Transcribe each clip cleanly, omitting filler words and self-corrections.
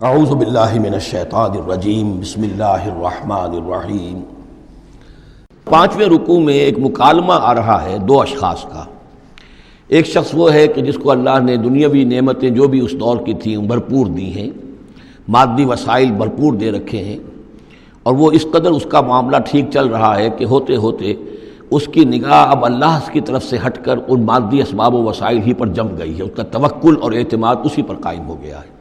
اعوذ باللہ من الشیطان الرجیم بسم اللہ الرحمن الرحیم۔ پانچویں رکوع میں ایک مکالمہ آ رہا ہے دو اشخاص کا۔ ایک شخص وہ ہے کہ جس کو اللہ نے دنیاوی نعمتیں جو بھی اس دور کی تھیں بھرپور دی ہیں، مادی وسائل بھرپور دے رکھے ہیں، اور وہ اس قدر اس کا معاملہ ٹھیک چل رہا ہے کہ ہوتے ہوتے اس کی نگاہ اب اللہ کی طرف سے ہٹ کر ان مادی اسباب و وسائل ہی پر جم گئی ہے، اس کا توکل اور اعتماد اسی پر قائم ہو گیا ہے۔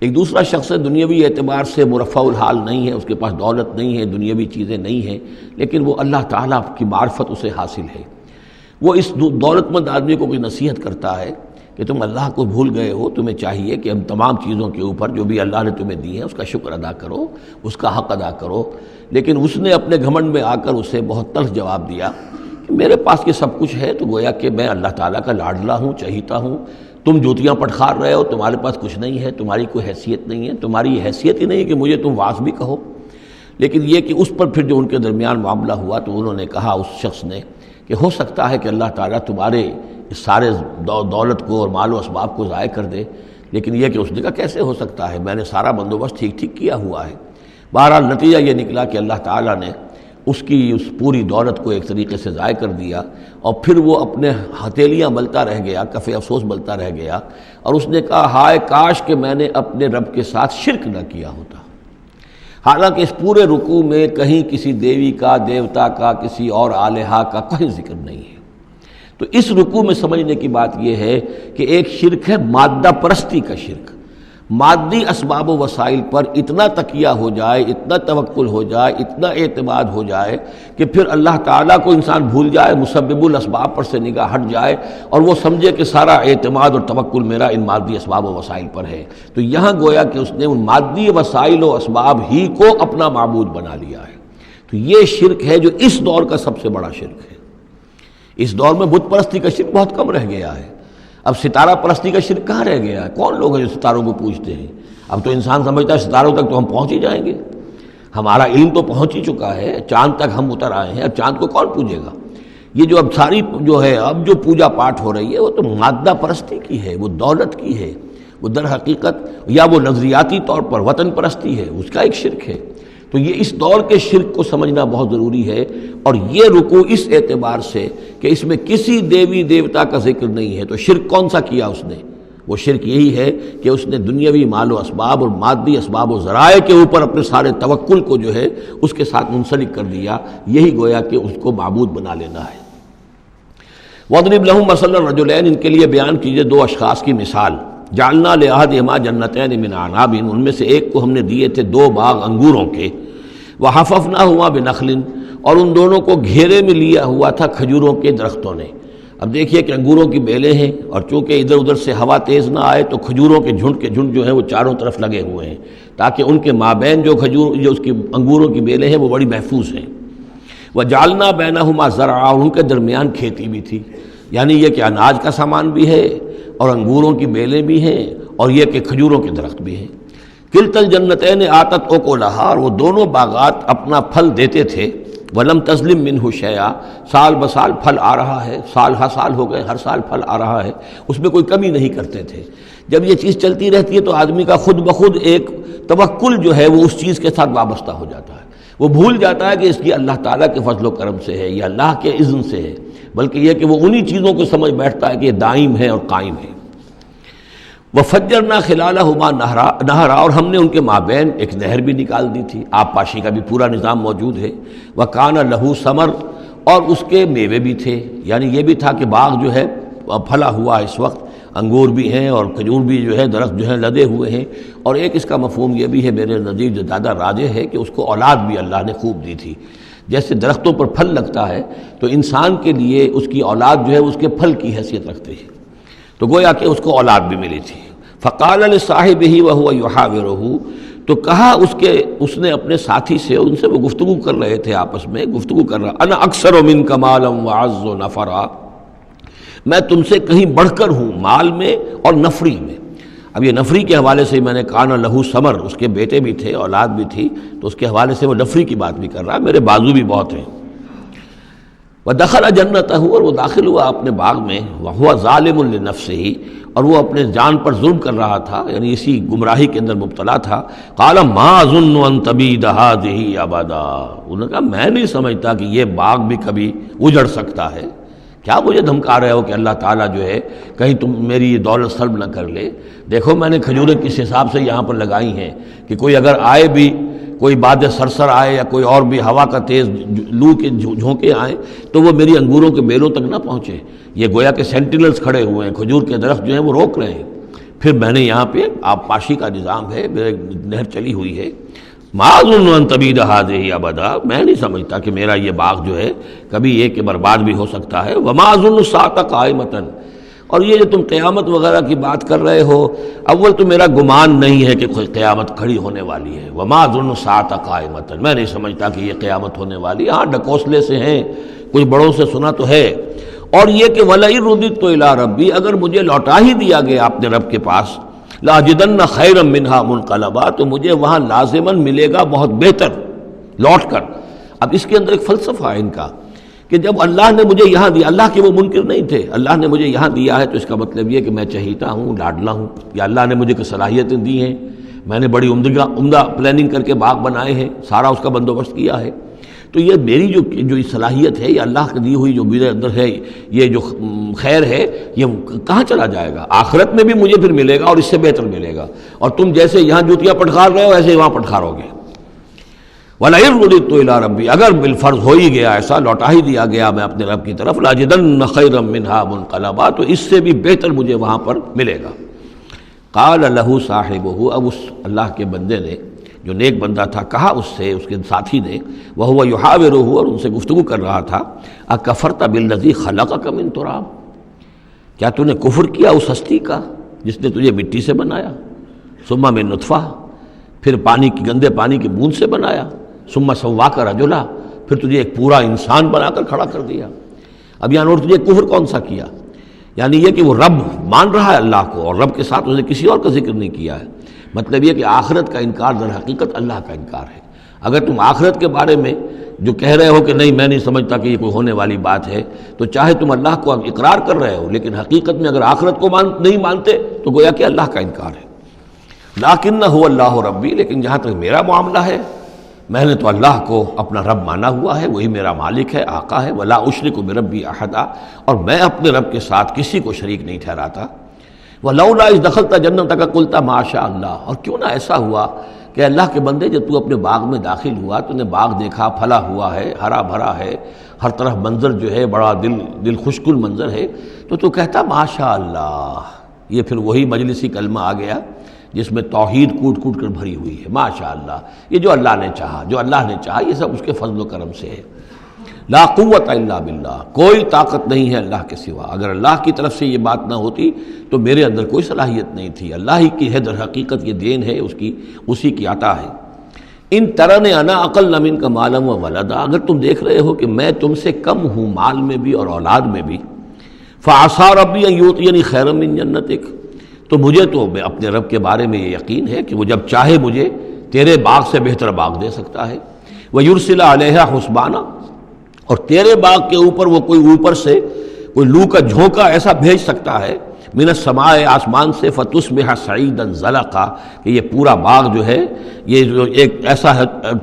ایک دوسرا شخص دنیاوی اعتبار سے مرفع الحال نہیں ہے، اس کے پاس دولت نہیں ہے، دنیاوی چیزیں نہیں ہیں، لیکن وہ اللہ تعالیٰ کی معرفت اسے حاصل ہے۔ وہ اس دولت مند آدمی کو کوئی نصیحت کرتا ہے کہ تم اللہ کو بھول گئے ہو، تمہیں چاہیے کہ ہم تمام چیزوں کے اوپر جو بھی اللہ نے تمہیں دی ہیں اس کا شکر ادا کرو، اس کا حق ادا کرو۔ لیکن اس نے اپنے گھمنڈ میں آ کر اسے بہت تلخ جواب دیا کہ میرے پاس یہ سب کچھ ہے، تو گویا کہ میں اللہ تعالیٰ کا لاڈلا ہوں، چہیتا ہوں، تم جوتیاں پٹخار رہے ہو، تمہارے پاس کچھ نہیں ہے، تمہاری کوئی حیثیت نہیں ہے، تمہاری حیثیت ہی نہیں ہے کہ مجھے تم واعظ بھی کہو۔ لیکن یہ کہ اس پر پھر جو ان کے درمیان معاملہ ہوا تو انہوں نے کہا، اس شخص نے، کہ ہو سکتا ہے کہ اللہ تعالیٰ تمہارے اس سارے دولت کو اور مال و اسباب کو ضائع کر دے، لیکن یہ کہ اس نے کہا کیسے ہو سکتا ہے، میں نے سارا بندوبست ٹھیک کیا ہوا ہے۔ بہرحال نتیجہ یہ نکلا کہ اللہ تعالیٰ نے اس کی اس پوری دولت کو ایک طریقے سے ضائع کر دیا، اور پھر وہ اپنے ہتھیلیاں ملتا رہ گیا، کف افسوس ملتا رہ گیا، اور اس نے کہا ہائے کاش کہ میں نے اپنے رب کے ساتھ شرک نہ کیا ہوتا۔ حالانکہ اس پورے رکوع میں کہیں کسی دیوی کا، دیوتا کا، کسی اور الہہ کا کوئی ذکر نہیں ہے۔ تو اس رکوع میں سمجھنے کی بات یہ ہے کہ ایک شرک ہے مادہ پرستی کا شرک، مادی اسباب و وسائل پر اتنا تکیہ ہو جائے، اتنا توکل ہو جائے، اتنا اعتماد ہو جائے کہ پھر اللہ تعالیٰ کو انسان بھول جائے، مسبب الاسباب پر سے نگاہ ہٹ جائے، اور وہ سمجھے کہ سارا اعتماد اور توکل میرا ان مادی اسباب و وسائل پر ہے۔ تو یہاں گویا کہ اس نے ان مادی وسائل و اسباب ہی کو اپنا معبود بنا لیا ہے۔ تو یہ شرک ہے جو اس دور کا سب سے بڑا شرک ہے۔ اس دور میں بت پرستی کا شرک بہت کم رہ گیا ہے، اب ستارہ پرستی کا شرک کہاں رہ گیا ہے؟ کون لوگ ہیں جو ستاروں کو پوجتے ہیں؟ اب تو انسان سمجھتا ہے ستاروں تک تو ہم پہنچ ہی جائیں گے، ہمارا علم تو پہنچ ہی چکا ہے، چاند تک ہم اتر آئے ہیں، اب چاند کو کون پوجے گا؟ یہ جو اب ساری جو ہے اب جو پوجا پاٹ ہو رہی ہے وہ تو مادہ پرستی کی ہے، وہ دولت کی ہے، وہ در حقیقت یا وہ نظریاتی طور پر وطن پرستی ہے، اس کا ایک شرک ہے۔ تو یہ اس دور کے شرک کو سمجھنا بہت ضروری ہے، اور یہ رکوع اس اعتبار سے کہ اس میں کسی دیوی دیوتا کا ذکر نہیں ہے۔ تو شرک کون سا کیا اس نے؟ وہ شرک یہی ہے کہ اس نے دنیاوی مال و اسباب اور مادی اسباب و ذرائع کے اوپر اپنے سارے توکل کو جو ہے اس کے ساتھ منسلک کر دیا، یہی گویا کہ اس کو معبود بنا لینا ہے۔ وَاضْرِبْ لَهُم مَثَلَ الرَّجُلَيْنِ، ان کے لیے بیان کیجئے دو اشخاص کی مثال۔ جعلنا لأحدهما جنتین من اعناب، ان میں سے ایک کو ہم نے دیے تھے دو باغ انگوروں کے، وحففناہما بنخل، اور ان دونوں کو گھیرے میں لیا ہوا تھا کھجوروں کے درختوں نے۔ اب دیکھیے کہ انگوروں کی بیلیں ہیں، اور چونکہ ادھر ادھر سے ہوا تیز نہ آئے تو کھجوروں کے جھنڈ جو ہیں وہ چاروں طرف لگے ہوئے ہیں، تاکہ ان کے مابین جو اس کی انگوروں کی بیلیں ہیں وہ بڑی محفوظ ہیں۔ وجعلنا بینہما زرعا، اور ان کے درمیان کھیتی بھی تھی، یعنی یہ کہ اناج کا سامان بھی ہے اور انگوروں کی بیلیں بھی ہیں، اور یہ کہ کھجوروں کے درخت بھی ہیں۔ کلتا الجنتین آتت اکلہا، اور وہ دونوں باغات اپنا پھل دیتے تھے، ولم تظلم منہ شیئا، سال بسال پھل آ رہا ہے، سال ہر سال ہو گئے، ہر سال پھل آ رہا ہے، اس میں کوئی کمی نہیں کرتے تھے۔ جب یہ چیز چلتی رہتی ہے تو آدمی کا خود بخود ایک توکل جو ہے وہ اس چیز کے ساتھ وابستہ ہو جاتا ہے، وہ بھول جاتا ہے کہ اس کی اللہ تعالیٰ کے فضل و کرم سے ہے یا اللہ کے اذن سے ہے، بلکہ یہ کہ وہ انہی چیزوں کو سمجھ بیٹھتا ہے کہ یہ دائم ہے اور قائم ہے۔ وَفَجَّرْنَا خِلَالَهُمَا نَهْرًا، اور ہم نے ان کے مابین ایک نہر بھی نکال دی تھی، آب پاشی کا بھی پورا نظام موجود ہے۔ وَكَانَ لَهُ ثَمَرٌ، اور اس کے میوے بھی تھے، یعنی یہ بھی تھا کہ باغ جو ہے پھلا ہوا اس وقت، انگور بھی ہیں اور کھجور بھی جو ہے درخت جو ہیں لدے ہوئے ہیں۔ اور ایک اس کا مفہوم یہ بھی ہے میرے نزدیک جو زیادہ راجح ہے کہ اس کو اولاد بھی اللہ نے خوب دی تھی۔ جیسے درختوں پر پھل لگتا ہے تو انسان کے لیے اس کی اولاد جو ہے اس کے پھل کی حیثیت رکھتی ہے، تو گویا کہ اس کو اولاد بھی ملی تھی۔ فقال لصاحبہ وہو یحاورہ، تو کہا اس نے اپنے ساتھی سے، ان سے وہ گفتگو کر رہے تھے، آپس میں گفتگو کر رہا، انا اکثر منک مالا واعز نفرا، میں تم سے کہیں بڑھ کر ہوں مال میں اور نفری میں۔ اب یہ نفری کے حوالے سے میں نے کہا نہ لہو ثمر، اس کے بیٹے بھی تھے، اولاد بھی تھی، تو اس کے حوالے سے وہ نفری کی بات بھی کر رہا ہے، میرے بازو بھی بہت ہیں۔ وَدَخَلَ جَنَّتَهُ، اور وہ داخل ہوا اپنے باغ میں، وَهُوَ ظَالِمٌ لِنَفْسِهِ، اور وہ اپنے جان پر ظلم کر رہا تھا، یعنی اسی گمراہی کے اندر مبتلا تھا. قال ما اظن ان تبید هذه ابدا، انہوں نے کہا میں نہیں سمجھتا کہ یہ باغ بھی کبھی اجڑ سکتا ہے. کیا مجھے دھمکا رہے ہو کہ اللہ تعالیٰ جو ہے کہیں تم میری یہ دولت سلب نہ کر لے؟ دیکھو میں نے کھجوریں کس حساب سے یہاں پر لگائی ہیں کہ کوئی اگر آئے بھی، کوئی باد سرسر آئے یا کوئی اور بھی ہوا کا تیز لو کے جھونکے آئیں تو وہ میری انگوروں کے بیلوں تک نہ پہنچے. یہ گویا کہ سینٹینلز کھڑے ہوئے ہیں، کھجور کے درخت جو ہیں وہ روک رہے ہیں. پھر میں نے یہاں پہ آب پاشی کا نظام ہے، نہر چلی ہوئی ہے. ما اظن ان تبید هذه ابدا، میں نہیں سمجھتا کہ میرا یہ باغ جو ہے کبھی یہ کہ برباد بھی ہو سکتا ہے. وما اظن الساعة قائمة، اور یہ جو تم قیامت وغیرہ کی بات کر رہے ہو، اول تو میرا گمان نہیں ہے کہ کوئی قیامت کھڑی ہونے والی ہے. وما اظن الساعة قائمة، میں نہیں سمجھتا کہ یہ قیامت ہونے والی. ہاں ڈکوسلے سے ہیں، کچھ بڑوں سے سنا تو ہے. اور یہ کہ وَلَئِن رُدِدتُّ إِلَىٰ رَبِّي، اگر مجھے لوٹا ہی دیا گیا اپنے رب کے پاس، لَأَجِدَنَّ خَيْرًا مِّنْهَا مُنْقَلَبًا، تو مجھے وہاں لازماً ملے گا بہت بہتر لوٹ کر. اب اس کے اندر ایک فلسفہ ہے ان کا کہ جب اللہ نے مجھے یہاں دیا، اللہ کے وہ منکر نہیں تھے، اللہ نے مجھے یہاں دیا ہے تو اس کا مطلب یہ کہ میں چہیتا ہوں، لاڈلا ہوں، یا اللہ نے مجھے کچھ صلاحیتیں دی ہیں، میں نے بڑی عمدہ پلاننگ کر کے باغ بنائے ہیں، سارا اس کا بندوبست کیا ہے. تو یہ میری جو صلاحیت ہے، یہ اللہ کی دی ہوئی جو میرے اندر ہے، یہ جو خیر ہے، یہ کہاں چلا جائے گا؟ آخرت میں بھی مجھے پھر ملے گا اور اس سے بہتر ملے گا. اور تم جیسے یہاں جوتیاں پٹخار رہے ہو ایسے ہی وہاں پٹخارو گے. وَلَئِن رُدِدتُّ إِلَىٰ رَبِّي، اگر بالفرض ہو ہی گیا ایسا، لوٹا ہی دیا گیا میں اپنے رب کی طرف، لَأَجِدَنَّ خَيْرًا مِّنْهَا مُنْقَلَبًا، تو اس سے بھی بہتر مجھے وہاں پر ملے گا. قَالَ لَهُ صَاحِبُهُ، اب اس اللہ کے بندے نے جو نیک بندہ تھا کہا اس سے، اس کے ساتھی نے، وَهُوَ يُحَاوِرُهُ، اور ان سے گفتگو کر رہا تھا، أَكَفَرْتَ بِالَّذِي خَلَقَكَ مِن تُرَابٍ، کیا تو نے کفر کیا اس ہستی کا جس نے تجھے مٹی سے بنایا، ثم من نطفہ، پھر پانی کی گندے پانی کی بوند سے بنایا، ثم سواک رجلا، پھر تجھے ایک پورا انسان بنا کر کھڑا کر دیا. اب یہاں اور تجھے کفر کون سا کیا؟ یعنی یہ کہ وہ رب مان رہا ہے اللہ کو، اور رب کے ساتھ اس نے کسی اور کا ذکر نہیں کیا ہے. مطلب یہ کہ آخرت کا انکار در حقیقت اللہ کا انکار ہے. اگر تم آخرت کے بارے میں جو کہہ رہے ہو کہ نہیں میں نہیں سمجھتا کہ یہ کوئی ہونے والی بات ہے، تو چاہے تم اللہ کو اقرار کر رہے ہو لیکن حقیقت میں اگر آخرت کو نہیں مانتے تو گویا کہ اللہ کا انکار ہے. لَٰكِنَّ هُوَ اللَّهُ رَبِّي، لیکن جہاں تک میرا معاملہ ہے میں نے تو اللہ کو اپنا رب مانا ہوا ہے، وہی میرا مالک ہے، آقا ہے. وَلَا أُشْرِكُ بِرَبِّي أَحَدًا، اور میں اپنے رب کے ساتھ کسی کو شریک نہیں ٹھہراتا. وَلَوْلَا إِذْ دَخَلْتَ جَنَّتَكَ قُلْتَ مَا شَاءَ اللَّهُ، اور کیوں نہ ایسا ہوا کہ اللہ کے بندے جب تو اپنے باغ میں داخل ہوا، تو نے باغ دیکھا پھلا ہوا ہے، ہرا بھرا ہے، ہر طرف منظر جو ہے بڑا دل خوشکن منظر ہے، تو کہتا ما شاء اللہ. یہ پھر وہی مجلسی کلمہ آ گیا جس میں توحید کوٹ کوٹ کر بھری ہوئی ہے. ما شاء اللہ، یہ جو اللہ نے چاہا، جو اللہ نے چاہا، یہ سب اس کے فضل و کرم سے ہے. لا قوت الا باللہ، کوئی طاقت نہیں ہے اللہ کے سوا. اگر اللہ کی طرف سے یہ بات نہ ہوتی تو میرے اندر کوئی صلاحیت نہیں تھی. اللہ ہی کی ہے در حقیقت، یہ دین ہے اسی کی عطا ہے. ان ترن انا اقل منک مالا و ولدا، اگر تم دیکھ رہے ہو کہ میں تم سے کم ہوں مال میں بھی اور اولاد میں بھی، فعسى ربی ان یؤتینی خیرا من جنتک، تو مجھے تو اپنے رب کے بارے میں یہ یقین ہے کہ وہ جب چاہے مجھے تیرے باغ سے بہتر باغ دے سکتا ہے. وَيُرْسِلَ عَلَيْهَا حُسْبَانًا، اور تیرے باغ کے اوپر وہ کوئی اوپر سے کوئی لو کا جھونکا ایسا بھیج سکتا ہے، من السماء، آسمان سے، فَتُصْبِحَ صَعِيدًا زَلَقًا، کہ یہ پورا باغ جو ہے یہ جو ایک ایسا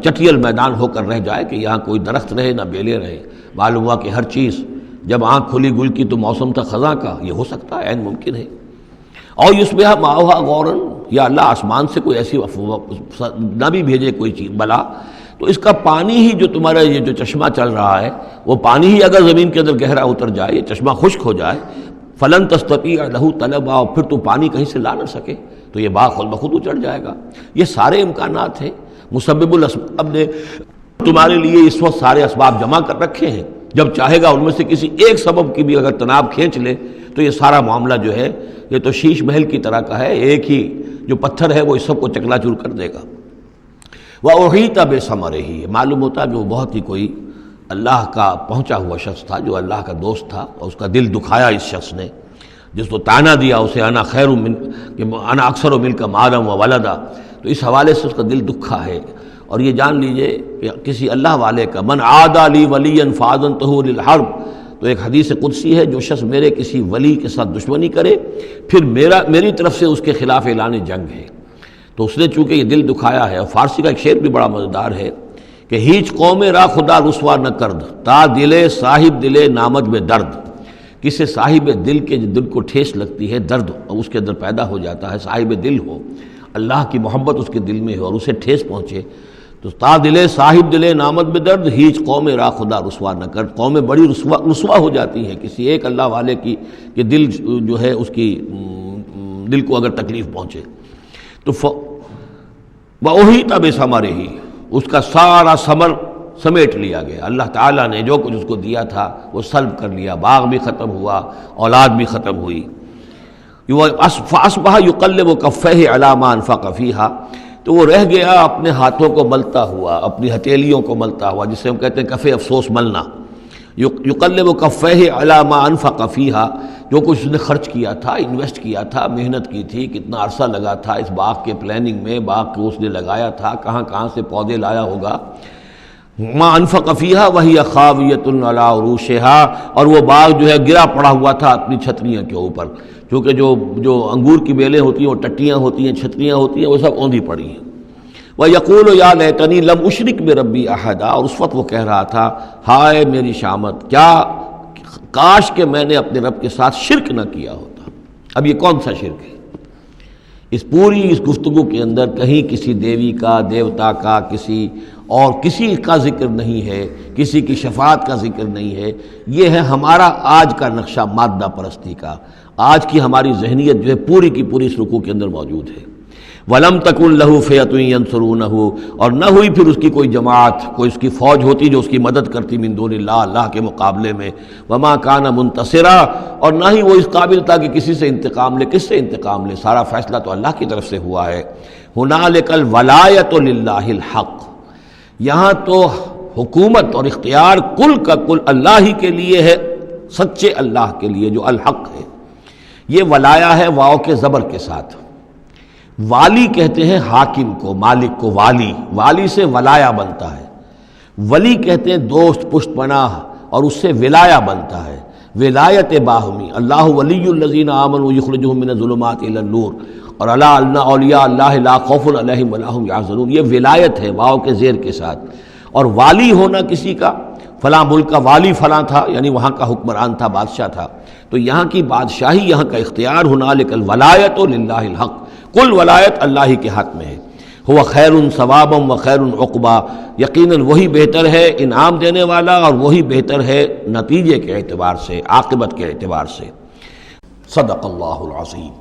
چٹیل میدان ہو کر رہ جائے کہ یہاں کوئی درخت رہے نہ بیلے رہے. معلوم ہوا کہ ہر چیز جب آنکھ کھلی گل کی تو موسم تھا خزاں کا، یہ ہو سکتا ہے، عین ممکن ہے. اور یصبح ماؤہا غوراً، یا اللہ آسمان سے کوئی ایسی نہ بھی بھیجے کوئی چیز بلا، تو اس کا پانی ہی جو تمہارا یہ جو چشمہ چل رہا ہے وہ پانی ہی اگر زمین کے اندر گہرا اتر جائے، یہ چشمہ خشک ہو جائے، فلن تستطیع لہ طلبا، اور پھر تو پانی کہیں سے لا نہ سکے تو یہ باغ خود بخود اچڑ جائے گا. یہ سارے امکانات ہیں. مسبب الاسباب نے تمہارے لیے اس وقت سارے اسباب جمع کر رکھے ہیں، جب چاہے گا ان میں سے کسی ایک سبب کی بھی اگر تناب کھینچ لے تو یہ سارا معاملہ جو ہے یہ تو شیش محل کی طرح کا ہے، ایک ہی جو پتھر ہے وہ اس سب کو چکنا چور کر دے گا. وَأُحِيطَ بِثَمَرِهِ، معلوم ہوتا کہ وہ بہت ہی کوئی اللہ کا پہنچا ہوا شخص تھا، جو اللہ کا دوست تھا، اور اس کا دل دکھایا اس شخص نے، جس کو تانا دیا اسے انا خیر من کہ انا اکثر منک مالا و ولدا، تو اس حوالے سے اس کا دل دکھا ہے. اور یہ جان لیجئے کہ کسی اللہ والے کا من عادى لي وليا فاذنته للحرب، تو ایک حدیث قدسی ہے، جو شخص میرے کسی ولی کے ساتھ دشمنی کرے پھر میری طرف سے اس کے خلاف اعلان جنگ ہے، تو اس نے چونکہ یہ دل دکھایا ہے۔ اور فارسی کا ایک شعر بھی بڑا مزیدار ہے کہ ہیچ قوم را خدا رسوا نہ کرد، تا دلے صاحب دلے نامج میں درد۔ کسی صاحب دل کے دل کو ٹھیس لگتی ہے، درد اس کے اندر پیدا ہو جاتا ہے، صاحب دل ہو، اللہ کی محبت اس کے دل میں ہو اور اسے ٹھیس پہنچے، تو تا دلے صاحب دلے نامت میں درد، ہیچ قوم را خدا رسوا نہ کر۔ قومیں بڑی رسوا ہو جاتی ہیں کسی ایک اللہ والے کی کہ دل جو ہے اس کی دل کو اگر تکلیف پہنچے تو وَأُحِيطَ بِثَمَرِهِ، اس کا سارا ثمر سمیٹ لیا گیا، اللہ تعالیٰ نے جو کچھ اس کو دیا تھا وہ سلب کر لیا، باغ بھی ختم ہوا، اولاد بھی ختم ہوئی۔ فَأَصْبَحَ يُقَلِّبُ كَفَّيْهِ عَلَىٰ مَا أَنفَقَ فِيهَا، تو وہ رہ گیا اپنے ہاتھوں کو ملتا ہوا، اپنی ہتھیلیوں کو ملتا ہوا، جسے ہم کہتے ہیں کفِ افسوس ملنا۔ یقلب کفیہ علی ما انفق فیہا، جو کچھ اس نے خرچ کیا تھا، انویسٹ کیا تھا، محنت کی تھی، کتنا عرصہ لگا تھا اس باغ کے پلاننگ میں، باغ کو اس نے لگایا تھا، کہاں کہاں سے پودے لایا ہوگا، ما انفق فیہا وہی خاویۃ علی عروشہا، اور وہ باغ جو ہے گرا پڑا ہوا تھا اپنی چھتریاں کے اوپر، کیونکہ جو انگور کی بیلیں ہوتی ہیں وہ ٹٹیاں ہوتی ہیں، چھتریاں ہوتی ہیں، وہ سب اوندھی پڑی ہیں۔ وَيَقُولُ يَا لَيْتَنِي لَمْ أُشْرِكْ بِرَبِّي أَحَدًا، اور اس وقت وہ کہہ رہا تھا ہائے میری شامت، کیا کاش کہ میں نے اپنے رب کے ساتھ شرک نہ کیا ہوتا۔ اب یہ کون سا شرک ہے؟ اس پوری اس گفتگو کے اندر کہیں کسی دیوی کا، دیوتا کا، کسی کا ذکر نہیں ہے، کسی کی شفاعت کا ذکر نہیں ہے۔ یہ ہے ہمارا آج کا نقشہ مادہ پرستی کا، آج کی ہماری ذہنیت جو ہے پوری کی پوری اس رکوع کے اندر موجود ہے۔ وَلَمْ تَكُنْ لَهُ فِئَةٌ يَنْصُرُونَهُ، اور نہ ہوئی پھر اس کی کوئی جماعت، کوئی اس کی فوج ہوتی جو اس کی مدد کرتی من دون اللہ، اللہ کے مقابلے میں۔ وَمَا كَانَ مُنْتَصِرًا، اور نہ ہی وہ اس قابل تھا کہ کسی سے انتقام لے۔ کس سے انتقام لے؟ سارا فیصلہ تو اللہ کی طرف سے ہوا ہے۔ هُنَالِكَ الْوَلَایَةُ لِلَّهِ الْحَقِّ، یہاں تو حکومت اور اختیار کل کا کل اللہ ہی کے لیے ہے، سچے اللہ کے لیے جو الحق ہے۔ یہ ولایا ہے واو کے زبر کے ساتھ۔ والی کہتے ہیں حاکم کو، مالک کو والی، والی سے ولایا بنتا ہے۔ ولی کہتے ہیں دوست، پشت پناہ، اور اس سے ولایا بنتا ہے، ولایت باہمی۔ اللہ ولی الذین آمنوا یخرجہم من الظلمات الی النور، اور الا ان اولیاء اللہ لا خوف علیہم ولا هم یحزنون، یہ ولایت ہے واو کے زیر کے ساتھ۔ اور والی ہونا کسی کا، فلاں ملک کا والی فلاں تھا، یعنی وہاں کا حکمران تھا، بادشاہ تھا، تو یہاں کی بادشاہی، یہاں کا اختیار، هنالک الولایۃ للہ الحق، کل ولایت اللہ ہی کے حق میں ہے۔ ہوا خیر ثوابا و خیر عقبا، یقیناً وہی بہتر ہے انعام دینے والا، اور وہی بہتر ہے نتیجے کے اعتبار سے، عاقبت کے اعتبار سے۔ صدق اللہ العظیم۔